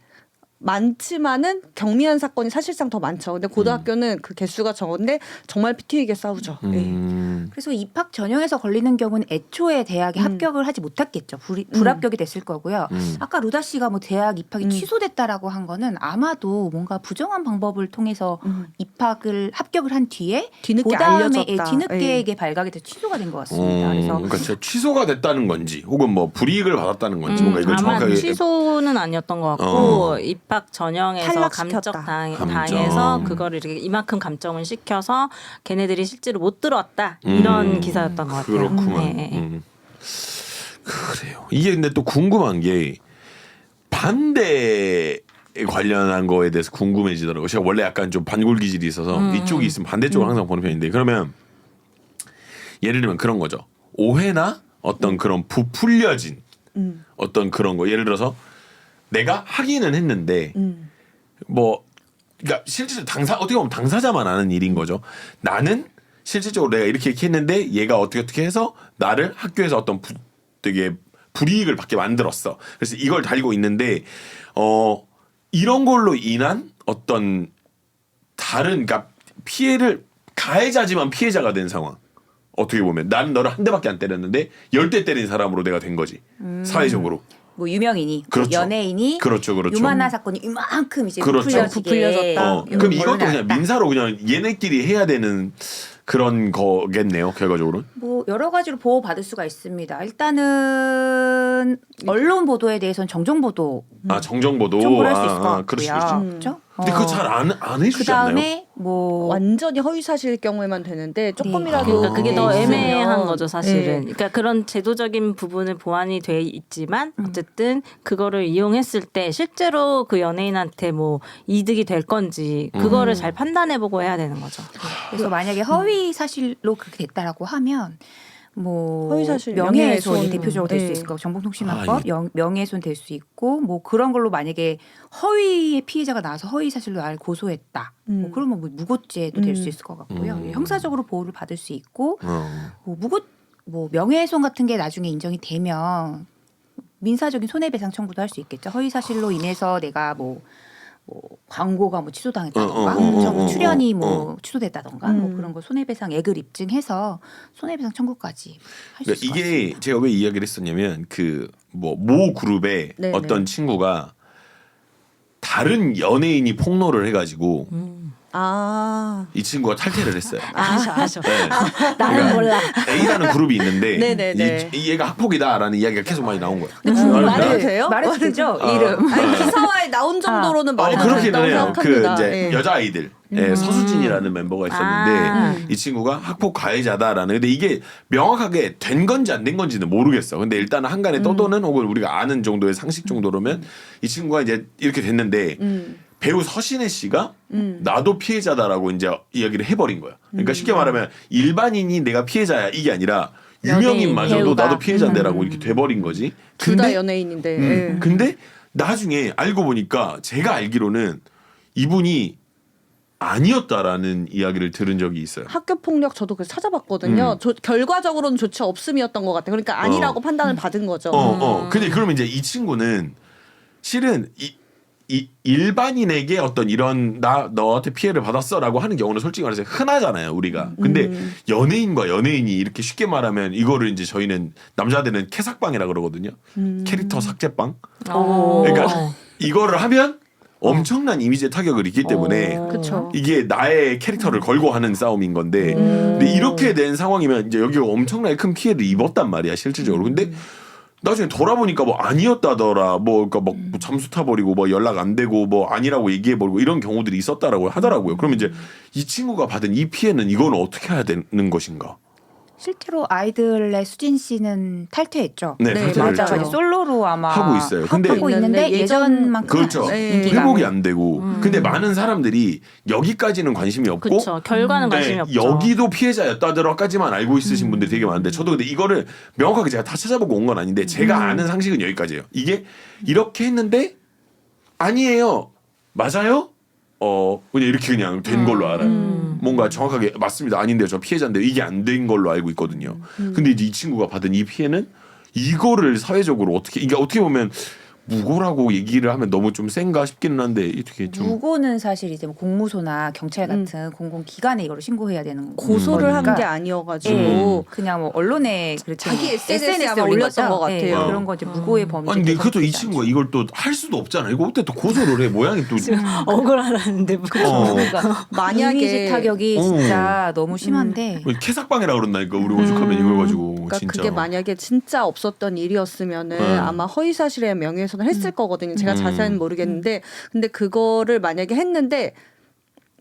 많지만은 경미한 사건이 사실상 더 많죠. 근데 고등학교는 그 개수가 적은데 정말 피 튀기게 싸우죠. 예. 그래서 입학 전형에서 걸리는 경우는 애초에 대학에 합격을 하지 못했겠죠. 불합격이 됐을 거고요. 아까 루다 씨가 뭐 대학 입학이 취소됐다라고 한 거는 아마도 뭔가 부정한 방법을 통해서 합격을 한 뒤에 뒤늦게 그다음에 알려졌다. 뒤늦게 발각이 돼서 취소가 된 것 같습니다. 그래서 그러니까 진짜 취소가 됐다는 건지 혹은 뭐 불이익을 받았다는 건지 뭔가 이걸 아마 정확하게 취소는 아니었던 것 같고 입학 전형에서 탈락시켰다. 감점. 당해서 그거를 이렇게 이만큼 감점을 시켜서 걔네들이 실제로 못 들어왔다 이런 기사였던 것 같아요. 그렇구만. 네. 그래요. 이게 근데 또 궁금한 게 반대에 관련한 거에 대해서 궁금해지더라고요. 제가 원래 약간 좀 반골 기질이 있어서 이쪽이 있으면 반대쪽을 항상 보는 편인데 그러면 예를 들면 그런 거죠. 오해나 어떤 그런 부풀려진 어떤 그런 거 예를 들어서 내가 하기는 했는데 뭐 그러니까 실질적으로 어떻게 보면 당사자만 아는 일인 거죠. 나는 실질적으로 내가 이렇게 했는데 얘가 어떻게 해서 나를 학교에서 어떤 되게 불이익을 받게 만들었어. 그래서 이걸 달고 있는데 이런 걸로 인한 어떤 다른 그러니까 피해를 가해자지만 피해자가 된 상황. 어떻게 보면 나는 너를 한 대밖에 안 때렸는데 10대 때린 사람으로 내가 된 거지. 사회적으로. 뭐 유명인이, 그렇죠. 연예인이 그렇죠. 유만한 사건이 이만큼 이제 그렇죠. 부풀려졌다. 그럼 이것도 그냥 민사로 그냥 얘네끼리 해야 되는 그런 거겠네요. 결과적으로는. 뭐 여러 가지로 보호받을 수가 있습니다. 일단은 언론 보도에 대해서는 정정 보도 정정보도. 청구를 할 수 있을 것 같고요. 그럴 수 있죠. 그렇죠? 근데 그거 잘 안 해주지 그 않나요? 다음에 뭐 완전히 허위 사실일 경우에만 되는데 조금이라도 그러니까 그게 더 있으면 애매한 거죠, 사실은. 네. 그러니까 그런 제도적인 부분은 보완이 돼 있지만 어쨌든 그거를 이용했을 때 실제로 그 연예인한테 뭐 이득이 될 건지 그거를 잘 판단해보고 해야 되는 거죠. 그래서 만약에 허위 사실로 그렇게 됐다라고 하면 뭐 허위사실, 명예훼손이 명예훼손. 대표적으로 될 수 네. 있을 거고 정보통신망법 명예훼손 될 수 있고 뭐 그런 걸로 만약에 허위의 피해자가 나와서 허위 사실로 나를 고소했다. 뭐 그러면 뭐 무고죄도 될 수 있을 것 같고요. 형사적으로 보호를 받을 수 있고 뭐 명예훼손 같은 게 나중에 인정이 되면 민사적인 손해배상 청구도 할 수 있겠죠. 허위 사실로 인해서 내가 뭐 광고가 뭐 취소당했다던가 출연이 뭐 취소됐다던가 뭐 그런 거 손해배상액을 입증해서 손해배상 청구까지 할 수 그러니까 있을 것 같습니다. 이게 제가 왜 이야기를 했었냐면 그 뭐 모 그룹에 네네. 어떤 친구가 다른 연예인이 폭로를 해가지고 이 친구가 탈퇴를 했어요. 아셔. 네. 나는 몰라. A라는 그룹이 있는데 네네네. 이 얘가 학폭이다라는 이야기가 계속 많이 나온 거예요. 말해도 돼요? 말해도 되죠? 이름. 아니, 기사화에 나온 정도로는 말해도 그렇기는 된다고 해요. 그 생각합니다. 이제 예. 여자 아이들 서수진이라는 멤버가 있었는데 이 친구가 학폭 가해자다라는 근데 이게 명확하게 된 건지 안 된 건지는 모르겠어. 근데 일단은 한간에 떠도는 혹은 우리가 아는 정도의 상식 정도로면 이 친구가 이제 이렇게 됐는데 배우 서신혜 씨가 나도 피해자다라고 이제 이야기를 해버린 거야. 그러니까 쉽게 말하면 일반인이 내가 피해자야 이게 아니라 유명인마저도 배우가. 나도 피해자인데라고 이렇게 돼버린 거지. 둘 다 연예인인데. 예. 근데 나중에 알고 보니까 제가 알기로는 이분이 아니었다라는 이야기를 들은 적이 있어요. 학교 폭력 저도 그래서 찾아봤거든요. 결과적으로는 조치 없음이었던 것 같아요. 그러니까 아니라고 판단을 받은 거죠. 근데 그러면 이제 이 친구는 실은 이 일반인에게 어떤 이런 나 너한테 피해를 받았어라고 하는 경우는 솔직히 말해서 흔하잖아요 우리가. 근데 연예인과 연예인이 이렇게 쉽게 말하면 이거를 이제 저희는 남자들은 캐삭방이라 그러거든요. 캐릭터 삭제방. 그러니까 이거를 하면 엄청난 이미지의 타격을 입기 때문에 그렇죠. 이게 나의 캐릭터를 걸고 하는 싸움인 건데 근데 이렇게 된 상황이면 이제 여기가 엄청나게 큰 피해를 입었단 말이야 실질적으로. 근데 나중에 돌아보니까 뭐 아니었다더라 뭐 그러니까 막 잠수 타버리고 뭐 연락 안 되고 뭐 아니라고 얘기해버리고 이런 경우들이 있었다라고 하더라고요. 그러면 이제 이 친구가 받은 이 피해는 이건 어떻게 해야 되는 것인가? 실제로 아이들의 수진 씨는 탈퇴했죠. 네, 네, 탈퇴를 맞아. 했죠. 솔로로 아마 하고 있어요. 근데 하고 있는데 예전만큼 그렇죠. 인기가 회복이 안 되고 근데 많은 사람들이 여기까지는 관심이 없고 그렇죠. 결과는 관심이 없죠. 여기도 피해자였다더라까지만 알고 있으신 분들이 되게 많은데 저도 근데 이거를 명확하게 제가 다 찾아보고 온 건 아닌데 제가 아는 상식은 여기까지예요. 이게 이렇게 했는데 아니에요. 맞아요? 그냥 이렇게 그냥 된 걸로 알아요. 뭔가 정확하게 맞습니다. 아닌데요. 저 피해자인데 이게 안 된 걸로 알고 있거든요. 근데 이제 이 친구가 받은 이 피해는 이거를 사회적으로 어떻게 이게 어떻게 보면 무고라고 얘기를 하면 너무 좀 센가 싶기는 한데 어떻게 좀 무고는 사실 이제 뭐 공무소나 경찰 같은 공공기관에 이거를 신고해야 되는 고소를 한 거니까. 게 아니어가지고 그냥 뭐 언론에 그렇게 자기 SNS에 아마 올린 올렸던 거죠? 것 같아요. 네, 그런 거 이제 무고의 범죄. 아니 근데 그것도 이 친구가 이걸 또 할 수도 없잖아. 이거 어때 또 고소를 해 모양이 또 억울하다는데 뭐. 그러니까 만약에 이미지 타격이 진짜 너무 심한데 캐삭방이라 그런다니까 우리 오죽하면 이걸 가지고 그러니까 진짜 그게 만약에 진짜 없었던 일이었으면은 아마 허위사실의 명예훼손을 했을 거거든요. 제가 자세히는 모르겠는데 근데 그거를 만약에 했는데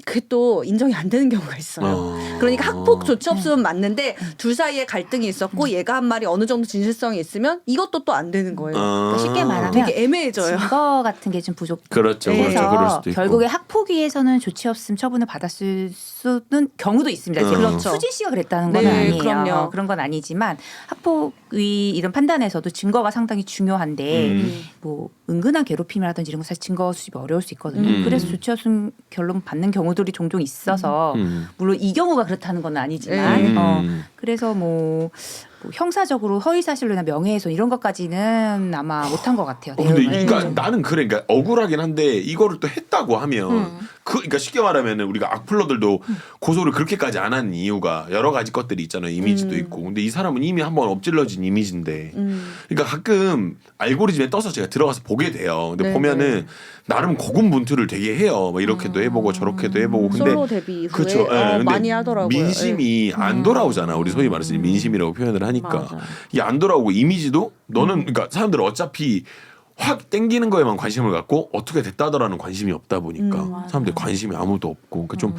그게 또 인정이 안 되는 경우가 있어요. 그러니까 학폭 조치 없으면 맞는데 둘 사이에 갈등이 있었고 얘가 한 말이 어느 정도 진실성이 있으면 이것도 또 안 되는 거예요. 그러니까 쉽게 말하면 되게 애매해져요. 증거 같은 게 좀 부족. 그렇죠. 그래서 그렇죠. 그럴 수도 있고. 결국에 학폭위에서는 조치 없음 처분을 받았을 수는 경우도 있습니다. 그렇죠. 수진 씨가 그랬다는 건 네, 아니에요. 그럼요. 그런 건 아니지만 학폭위 이런 판단에서도 증거가 상당히 중요한데 뭐 은근한 괴롭힘이라든지 이런 거 사실 증거 수집이 어려울 수 있거든요. 그래서 조치 없음 결론 받는 경우들이 종종 있어서 물론 이 경우가 그렇다는 건 아니지만 그래서 뭐 형사적으로 허위사실로 인한 명예훼손 이런 것까지는 아마 못한 것 같아요. 근데 내용을. 그러니까 나는 그래, 그러니까 억울하긴 한데 이거를 또 했다고 하면 그러니까 쉽게 말하면은 우리가 악플러들도 고소를 그렇게까지 안 하는 이유가 여러 가지 것들이 있잖아요. 이미지도 있고. 근데 이 사람은 이미 한번 엎질러진 이미지인데, 그러니까 가끔 알고리즘에 떠서 제가 들어가서 보게 돼요. 근데 네, 보면은 나름 고군분투를 되게 해요. 뭐 이렇게도 해보고 저렇게도 해보고. 근데 솔로 데뷔 이후에 그쵸. 예, 근데 많이 하더라고요. 민심이 안 돌아오잖아. 우리 소위 말해서 민심이라고 표현을 하니까 맞아. 이게 안 돌아오고 이미지도 너는 그러니까 사람들은 어차피 확 땡기는 거에만 관심을 갖고 어떻게 됐다더라는 관심이 없다 보니까 사람들 관심이 아무도 없고 그러니까 좀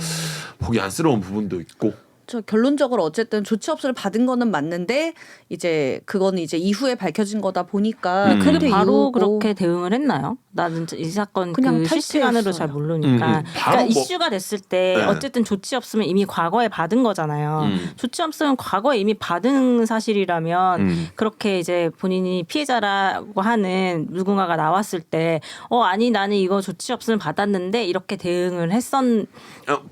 보기 안쓰러운 부분도 있고. 저 결론적으로 어쨌든 조치 없음을 받은 거는 맞는데 이제 그거는 이제 이후에 밝혀진 거다 보니까 그게 그때 바로 이후고 그렇게 대응을 했나요? 나는 이 사건 그냥 그 실시간으로 탈퇴했어요. 잘 모르니까. 바로 그러니까 뭐- 이슈가 됐을 때 네. 어쨌든 조치 없으면 이미 과거에 받은 거잖아요. 조치 없으면 과거에 이미 받은 사실이라면 그렇게 이제 본인이 피해자라고 하는 누군가가 나왔을 때 아니 나는 이거 조치 없으면 받았는데 이렇게 대응을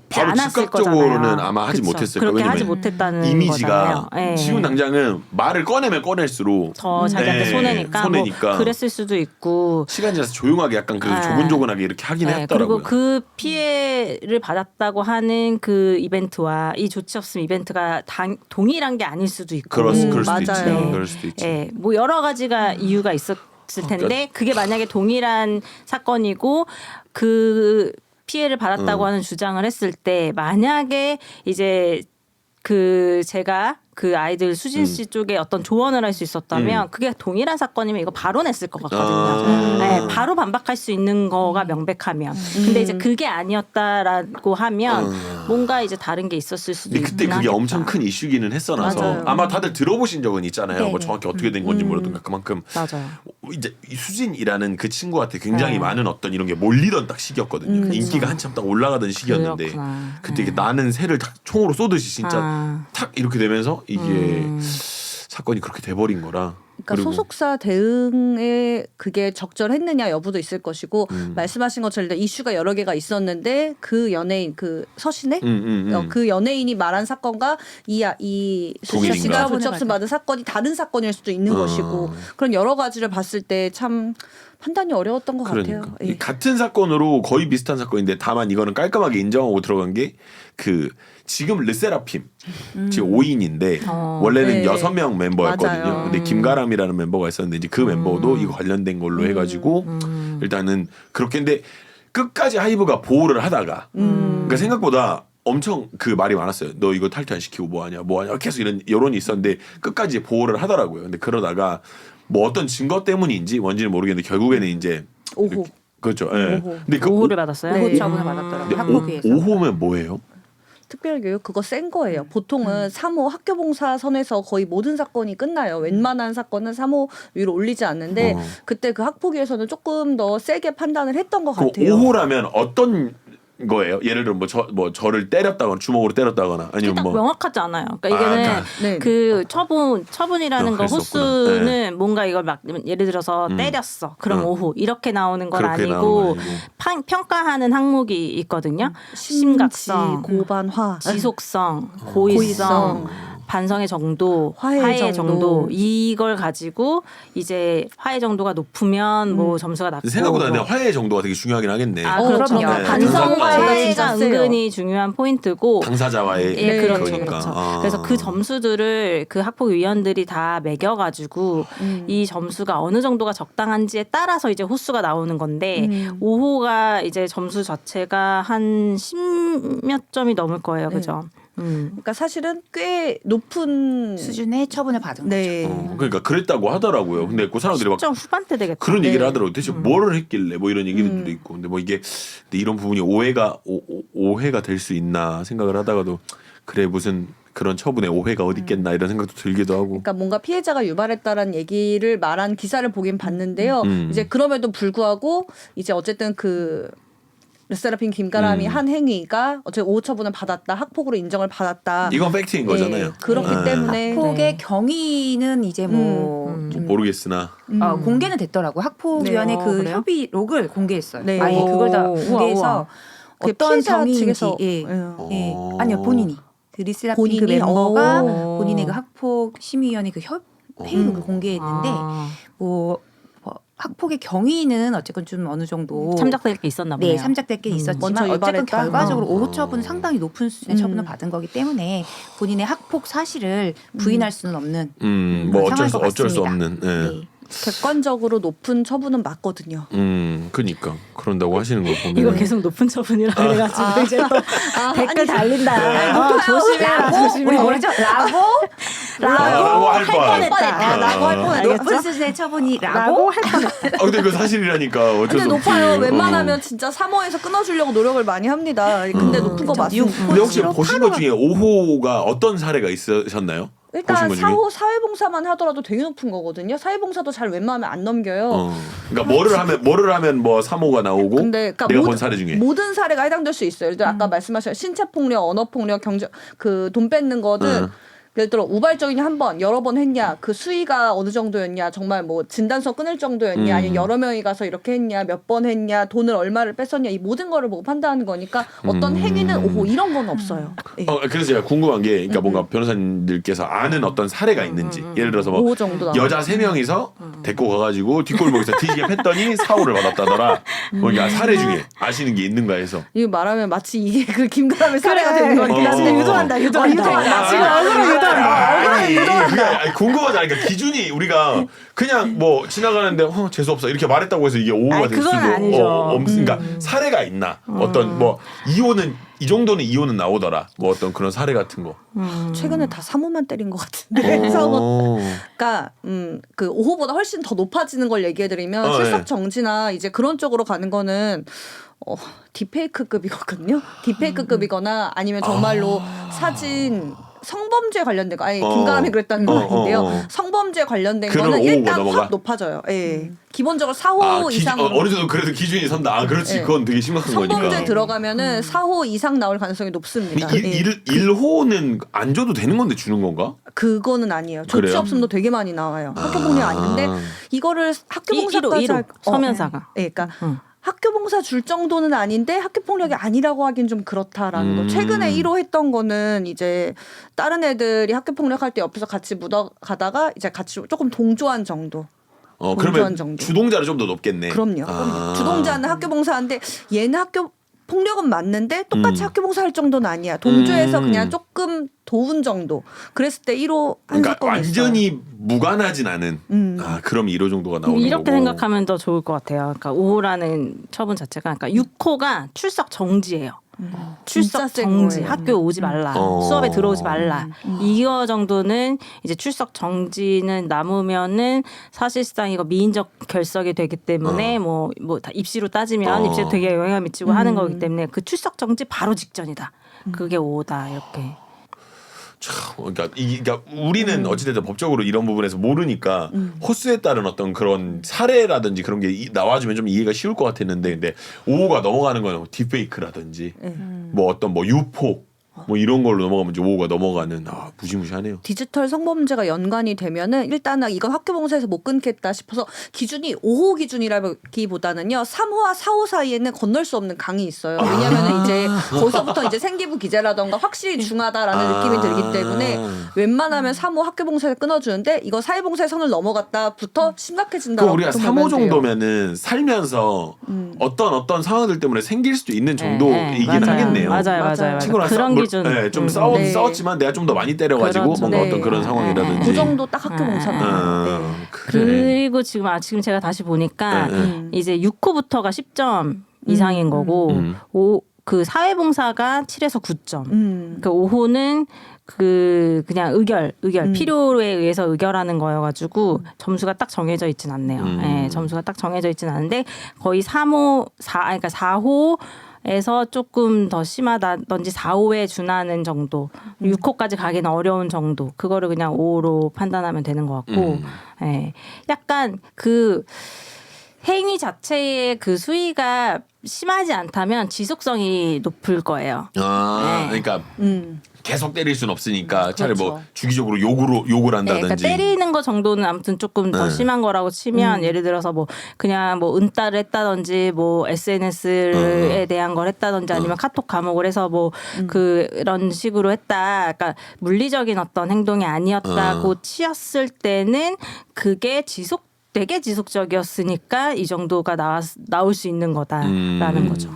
바로 않았을 즉각적으로는 거잖아요. 아마 하지 그쵸. 못했을 거예요. 그렇게 하지 왜냐면 못했다는 이미지가 거잖아요. 예. 지금 당장은 말을 꺼내면 꺼낼수록 더 자기한테 네, 손해니까, 손해니까. 뭐 그랬을 수도 있고. 시간이 지나서 조용하게 약간 그래도 네. 조곤조곤하게 이렇게 하긴 네, 했더라고요. 그리고 그 피해를 받았다고 하는 그 이벤트와 이 조치 없음 이벤트가 동일한 게 아닐 수도 있고. 그럴 수도 맞아요. 있지. 네. 그럴 수도 있지. 예, 뭐 여러 가지가 이유가 있었을 텐데 그게 만약에 동일한 사건이고 그 피해를 받았다고 하는 주장을 했을 때 만약에 이제 그 제가 그 아이들 수진 씨 쪽에 어떤 조언을 할 수 있었다면 그게 동일한 사건이면 이거 바로 냈을 것 같거든요. 네, 바로 반박할 수 있는 거가 명백하면. 근데 이제 그게 아니었다라고 하면 뭔가 이제 다른 게 있었을 수도 근데 그때 있긴 그게 하겠다. 엄청 큰 이슈기는 했어놔서 맞아요. 아마 다들 들어보신 적은 있잖아요. 뭐 네네. 정확히 어떻게 된 건지 모르든 그만큼 맞아요. 이제 이 수진이라는 그 친구한테 굉장히 네. 많은 어떤 이런 게 몰리던 딱 시기였거든요. 인기가 한참 딱 올라가던 시기였는데 그렇구나. 그때 이게 나는 새를 딱 총으로 쏘듯이 진짜 아. 탁 이렇게 되면서 이게 사건이 그렇게 돼버린 거라. 그러니까 그리고 소속사 대응에 그게 적절했느냐 여부도 있을 것이고 말씀하신 것처럼 일단 이슈가 여러 개가 있었는데 그 연예인 그 서신에 그 연예인이 말한 사건과 이 수진 동일인가? 씨가 불접수 받은 사건이 다른 사건일 수도 있는 것이고 그런 여러 가지를 봤을 때 참 판단이 어려웠던 것 그러니까 같아요. 이 같은 사건으로 거의 비슷한 사건인데 다만 이거는 깔끔하게 인정하고 들어간 게 그 지금 르세라핌 지금 5인인데 원래는 네. 6명 멤버였거든요. 맞아요. 근데 김가람이라는 멤버가 있었는데 이제 그 멤버도 이거 관련된 걸로 해가지고 일단은 그렇게 했는데 끝까지 하이브가 보호를 하다가 그러니까 생각보다 엄청 그 말이 많았어요. 너 이거 탈퇴 안 시키고 뭐하냐 계속 이런 여론이 있었는데 끝까지 보호를 하더라고요. 근데 그러다가 뭐 어떤 증거 때문인지 뭔지는 모르겠는데 결국에는 이제 오호. 그렇죠. 예. 오호. 근데 그 보호를 받았어요. 보호 네. 처분을 받았더라고요. 근데 학폭위에서. 5호면 뭐예요? 특별교육 그거 센 거예요. 보통은 3호 학교봉사 선에서 거의 모든 사건이 끝나요. 웬만한 사건은 3호 위로 올리지 않는데 그때 그 학폭위에서는 조금 더 세게 판단을 했던 것 그 같아요. 5호라면 어떤 거예요? 예를 들어 저를 때렸다거나 주먹으로 때렸다거나 아니면 딱 뭐 명확하지 않아요. 그러니까 이게는 그러니까. 네. 그 처분이라는 거 그랬었구나. 호수는 네. 뭔가 이걸 막 예를 들어서 때렸어. 그럼 5호 이렇게 나오는 건 그렇게 나오는 아니고 건 아니고. 평가하는 항목이 있거든요. 심각성, 고반화, 지속성, 고의성, 고의성. 반성의 정도, 화해의 화해의 정도. 정도 이걸 가지고 이제 화해 정도가 높으면 뭐 점수가 낮고 생각보다 근데 뭐. 화해 정도가 되게 중요하긴 하겠네. 아, 그렇죠. 그럼요. 네. 반성 진짜 화해가 세요. 은근히 중요한 포인트고 당사자와의 예, 그렇죠, 그거니까. 그렇죠. 아. 그래서 그 점수들을 그 학폭위원들이 다 매겨가지고 이 점수가 어느 정도가 적당한지에 따라서 이제 호수가 나오는 건데 5호가 이제 점수 자체가 한 10몇 점이 넘을 거예요, 그죠? 그러니까 사실은 꽤 높은 수준의 처분을 받은 네. 그러니까 그랬다고 하더라고요. 근데 그 사람들이 막 10점 후반대 되겠다. 그런 얘기를 하더라고요. 대체 뭐를 했길래 뭐 이런 얘기들도 있고. 근데 뭐 이게 근데 이런 부분이 오해가 될 수 있나 생각을 하다가도 그래 무슨 그런 처분에 오해가 어디 있겠나 이런 생각도 들기도 하고. 그러니까 뭔가 피해자가 유발했다라는 얘기를 말한 기사를 보긴 봤는데요. 이제 그럼에도 불구하고 이제 어쨌든 그 르세라핌 김가람이 한 행위가 어쨌든 5호 처분을 받았다, 학폭으로 인정을 받았다. 이건 팩트인 거잖아요. 예, 그렇기 네. 때문에 학폭의 네. 경위는 이제 좀 모르겠으나 공개는 됐더라고요. 학폭위원회 네. 그 그래요? 협의록을 공개했어요. 네. 아예 그걸 다 오, 공개해서 우와. 그 어떤 피해자 경위인지 측에서- 예. 예. 아니요 본인이 그 르세라핌 그 본인이? 멤버가 오. 본인의 그 학폭 심의위원회 그 회의록을 공개했는데 아, 뭐 학폭의 경위는 어쨌건 좀 어느 정도 참작될 게 있었나 보네요. 네, 참작될 게 있었지만 먼저 어쨌든 유발했다? 결과적으로 5호 처분은 상당히 높은 수준의 처분을 받은 거기 때문에 본인의 학폭 사실을 부인할 수는 없는 뭐 그런 상황일 것 어쩔 수 같습니다. 없는. 예. 네. 객관적으로 높은 처분은 맞거든요. 그니까 그런다고 하시는 거 보면 이거 계속 높은 처분이라 그래가지고 이제 또 댓글 달린다. 높아요. 조심해라, 라고? 조심해. 우리 뭐랬죠? 라고? 라고 할 뻔. 뻔했다. 라고 할 뻔했다. 알겠죠? 높은 수준의 처분이 라고 라고? 할 뻔했다. 근데 그 사실이라니까 어쩔 근데 수 없지. 높아요. 웬만하면 진짜 3호에서 끊어주려고 노력을 많이 합니다. 근데 높은 거 맞습니다. 근데 혹시 보신 것 중에 5호가 어떤 사례가 있으셨나요? 일단 보신 것 중에? 4호 사회봉사만 하더라도 되게 높은 거거든요. 사회봉사도 잘 웬만하면 안 넘겨요. 그러니까 뭐를 하면 뭐 3호가 나오고 근데 그러니까 내가 본 사례 중에 모든 사례가 해당될 수 있어요. 예를 들어 아까 말씀하신 신체 폭력, 언어 폭력, 경제 그 돈 뺏는 거는 예를 들어 우발적인 한 번, 여러 번 했냐, 그 수위가 어느 정도였냐, 정말 뭐 진단서 끊을 정도였냐, 아니면 여러 명이 가서 이렇게 했냐, 몇 번 했냐, 돈을 얼마를 뺐었냐, 이 모든 거를 보고 판단하는 거니까 어떤 행위는 오호 이런 건 없어요. 예. 그래서 제가 궁금한 게 그러니까 뭔가 변호사님들께서 아는 어떤 사례가 있는지 예를 들어서 뭐 오호 정도 나와요. 여자 3명이서 데리고 가가지고 뒷골목에서 뒤지게 팼더니 사호를 받았다더라. 그러니까 사례 중에 아시는 게 있는가 해서. 이거 말하면 마치 이게 그 김가람의 사례가 되는 거니까. 진짜 유도한다. 유도한다. 지금 얼굴을 유도한다. 아니 그게 궁금하잖아. 그러니까 기준이 우리가 그냥 뭐 지나가는데 재수 없어 이렇게 말했다고 해서 이게 오호가 될 수도 그건 아니죠. 없으니까 사례가 있나? 어떤 뭐 이호는 이 정도는 이호는 나오더라. 뭐 어떤 그런 사례 같은 거. 최근에 다 사모만 때린 것 같은데. 사모. 그러니까 그 5호보다 훨씬 더 높아지는 걸 얘기해드리면 출석 네. 정지나 이제 그런 쪽으로 가는 거는 딥페이크급이거든요. 딥페이크급이거나 아니면 정말로 사진 성범죄 관련된 거, 아니 김가람이 그랬다는 건 아닌데요. 성범죄 관련된 그런 거는 5호가 일단 넘어가? 확 높아져요. 예. 기본적으로 4호 이상 어느 정도 그래도 기준이 선다. 아 그렇지. 네. 그건 되게 심각한 거니까. 성범죄 들어가면는 4호 이상 나올 가능성이 높습니다. 예. 1호는 안 줘도 되는 건데 주는 건가? 그거는 아니에요. 조치 그래요? 없음도 되게 많이 나와요. 학교폭력 아닌데 이거를 학교봉사까지 1호 서면사가. 네, 그러니까 학교봉사 줄 정도는 아닌데 학교폭력이 아니라고 하긴 좀 그렇다라는 거. 최근에 1호 했던 거는 이제 다른 애들이 학교폭력할 때 옆에서 같이 묻어가다가 이제 같이 조금 동조한 정도. 그러면 동조한 정도. 주동자를 좀 더 높겠네. 그럼요. 주동자는 학교봉사하는데 얘는 학교 폭력은 맞는데 똑같이 학교봉사할 정도는 아니야. 동조해서 그냥 조금 도운 정도. 그랬을 때 1호 한 그러니까 사건이 완전히 있어요. 무관하진 않은. 그럼 1호 정도가 나오는 이렇게 거고. 생각하면 더 좋을 것 같아요. 그러니까 5호라는 처분 자체가 그러니까 6호가 출석 정지예요. 진짜 출석 센 정지, 거예요. 학교 오지 말라, 수업에 들어오지 말라. 이거 정도는 이제 출석 정지는 남으면은 사실상 이거 미인적 결석이 되기 때문에 뭐 다 입시로 따지면 입시에 되게 영향을 미치고 하는 거기 때문에 그 출석 정지 바로 직전이다. 그게 5호다 이렇게. 그러니까 우리는 어찌됐든 법적으로 이런 부분에서 모르니까 호수에 따른 어떤 그런 사례라든지 그런 게 나와주면 좀 이해가 쉬울 것 같았는데 근데 5호가 넘어가는 건 딥페이크라든지 뭐 어떤 뭐 유포 뭐 이런 걸로 넘어가면 이제 5호가 넘어가는 무시무시하네요. 디지털 성범죄가 연관이 되면은 일단은 이건 학교봉사에서 못 끊겠다 싶어서 기준이 5호 기준이라기보다는요 3호와 4호 사이에는 건널 수 없는 강이 있어요. 왜냐하면 이제 거기서부터 이제 생기부 기재라던가 확실히 중하다라는 느낌이 들기 때문에 웬만하면 3호 학교봉사를 끊어주는데 이거 사회봉사의 선을 넘어갔다부터 심각해진다. 그럼 우리가 3호 정도면은 살면서 어떤 상황들 때문에 생길 수도 있는 정도이긴 하겠네요. 맞아요. 친구랑 그런 기준. 좀 네. 싸웠지만 내가 좀 더 많이 때려가지고 그렇죠. 뭔가 네. 어떤 그런 상황이라든지. 그 정도 딱 학교봉사다. 그래. 그리고 지금 제가 다시 보니까 이제 6호부터가 10점 이상인 거고 그 사회봉사가 7에서 9점. 그 5호는 그냥 의결 필요에 의해서 의결하는 거여가지고 점수가 딱 정해져 있진 않네요. 네, 점수가 딱 정해져 있진 않은데 거의 4호에서 조금 더 심하다든지 4호에 준하는 정도, 6호까지 가기는 어려운 정도, 그거를 그냥 5호로 판단하면 되는 것 같고, 예. 약간 그 행위 자체의 그 수위가 심하지 않다면 지속성이 높을 거예요. 네. 그러니까 계속 때릴 수는 없으니까 차라리 뭐 그렇죠. 주기적으로 욕을 한다든지. 그러니까 때리는 거 정도는 아무튼 조금 더 심한 거라고 치면 예를 들어서 뭐 그냥 뭐 은따를 했다든지 뭐 SNS에 대한 걸 했다든지 아니면 카톡 감옥을 해서 뭐 그런 식으로 했다. 그러니까 물리적인 어떤 행동이 아니었다고 치었을 때는 그게 되게 지속적이었으니까 이 정도가 나올 수 있는 거다라는 거죠.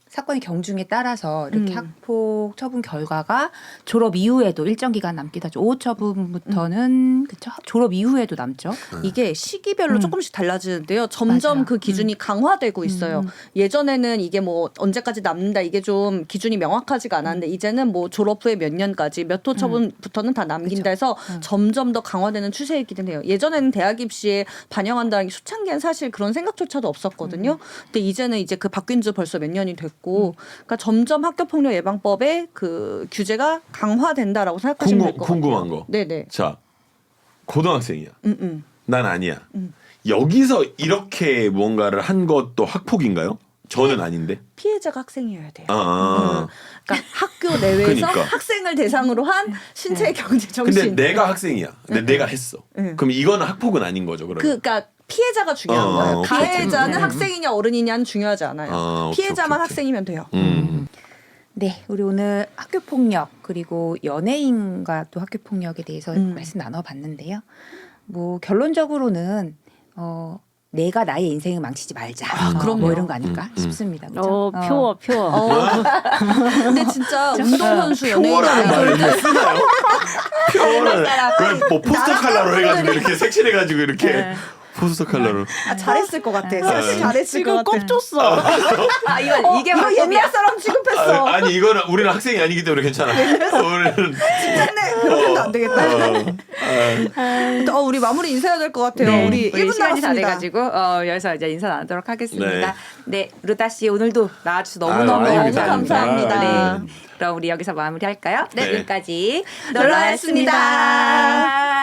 사건의 경중에 따라서 이렇게 학폭 처분 결과가 졸업 이후에도 일정 기간 남기도 하죠. 5호 처분부터는 그쵸? 졸업 이후에도 남죠. 이게 시기별로 조금씩 달라지는데요. 점점 맞아요. 그 기준이 강화되고 있어요. 예전에는 이게 뭐 언제까지 남는다 이게 좀 기준이 명확하지가 않았는데 이제는 뭐 졸업 후에 몇 년까지 몇 호 처분부터는 다 남긴다 해서 점점 더 강화되는 추세이기는 해요. 예전에는 대학 입시에 반영한다는 게 초창기엔 사실 그런 생각조차도 없었거든요. 근데 이제는 이제 그 바뀐 지 벌써 몇 년이 됐고 그러니까 점점 학교폭력 예방법의 그 규제가 강화된다라고 생각하시면 될 것 같아요. 궁금한 거. 네네. 자, 고등학생이야. 난 아니야. 여기서 이렇게 뭔가를 한 것도 학폭인가요? 저는 아닌데. 피해자가 학생이어야 돼요. 아. 그러니까 학교 내외에서 그러니까. 학생을 대상으로 한 신체 경제 정신. 근데 내가 학생이야. 근데 내가 했어. 그럼 이거는 학폭은 아닌 거죠, 그러면. 그러니까 피해자가 중요한 거예요. 오케이, 가해자는 오케이. 학생이냐 어른이냐는 중요하지 않아요. 오케이, 피해자만 오케이. 학생이면 돼요. 네, 우리 오늘 학교 폭력 그리고 연예인과 또 학교 폭력에 대해서 말씀 나눠봤는데요. 뭐 결론적으로는 내가 나의 인생을 망치지 말자. 그럼요. 뭐 이런 거 아닐까 싶습니다. 그렇죠? 표어. 근데 진짜 운동선수 표어라는 연예인 말을 아이돌들 쓰나요? 표어는 그걸 뭐 포스터 칼라로 해가지고 이렇게 색칠해가지고 이렇게 포스터 칼라로. 잘했을 것 같아. 사실 잘했을 것 지금 같아. 꼽줬어. 이게 이거 방법이야. 옛날 사람 취급했어. 아니 이거는 우리는 학생이 아니기 때문에 괜찮아. 우리는 네, 그러면 안 되겠다. 우리 마무리 인사해야 될 것 같아요. 네, 우리 1분 시간이 다 남았습니다. 돼가지고 여기서 이제 인사 나누도록 하겠습니다. 네. 네, 루다 씨 오늘도 나와주셔서 아유, 너무너무 아닙니다. 감사합니다. 네. 그럼 우리 여기서 마무리할까요? 네. 여기까지 놀러였습니다. 놀러였습니다.